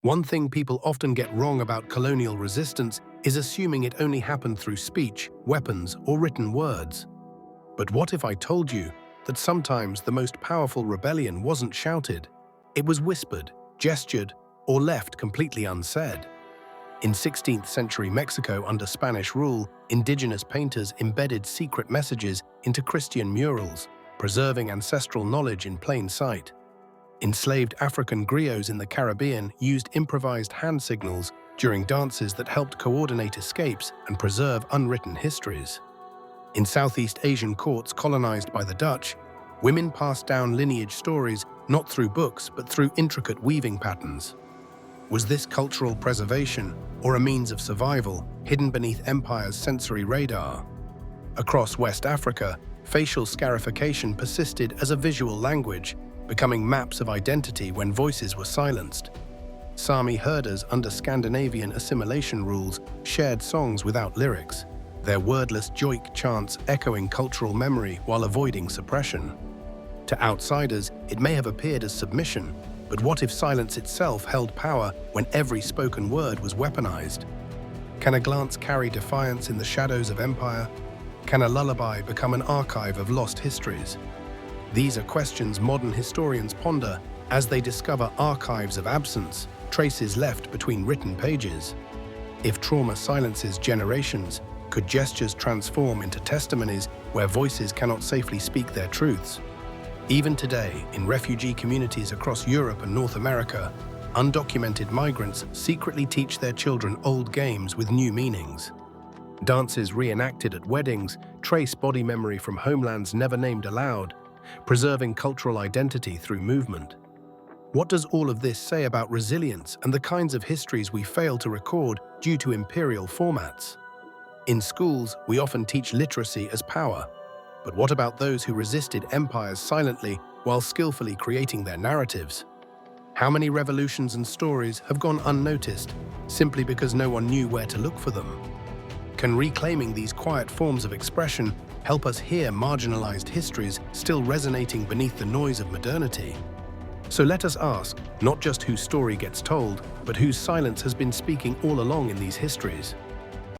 One thing people often get wrong about colonial resistance is assuming it only happened through speech, weapons, or written words. But what if I told you that sometimes the most powerful rebellion wasn't shouted? It was whispered, gestured, or left completely unsaid. In 16th century Mexico under Spanish rule, indigenous painters embedded secret messages into Christian murals, preserving ancestral knowledge in plain sight. Enslaved African griots in the Caribbean used improvised hand signals during dances that helped coordinate escapes and preserve unwritten histories. In Southeast Asian courts colonized by the Dutch, women passed down lineage stories not through books but through intricate weaving patterns. Was this cultural preservation or a means of survival hidden beneath empire's sensory radar? Across West Africa, facial scarification persisted as a visual language, becoming maps of identity when voices were silenced. Sami herders under Scandinavian assimilation rules shared songs without lyrics, their wordless joik chants echoing cultural memory while avoiding suppression. To outsiders, it may have appeared as submission, but what if silence itself held power when every spoken word was weaponized? Can a glance carry defiance in the shadows of empire? Can a lullaby become an archive of lost histories? These are questions modern historians ponder as they discover archives of absence, traces left between written pages. If trauma silences generations, could gestures transform into testimonies where voices cannot safely speak their truths? Even today, in refugee communities across Europe and North America, undocumented migrants secretly teach their children old games with new meanings. Dances reenacted at weddings trace body memory from homelands never named aloud, preserving cultural identity through movement. What does all of this say about resilience and the kinds of histories we fail to record due to imperial formats? In schools, we often teach literacy as power. But what about those who resisted empires silently while skillfully creating their narratives? How many revolutions and stories have gone unnoticed simply because no one knew where to look for them? Can reclaiming these quiet forms of expression help us hear marginalized histories still resonating beneath the noise of modernity? So let us ask, not just whose story gets told, but whose silence has been speaking all along in these histories.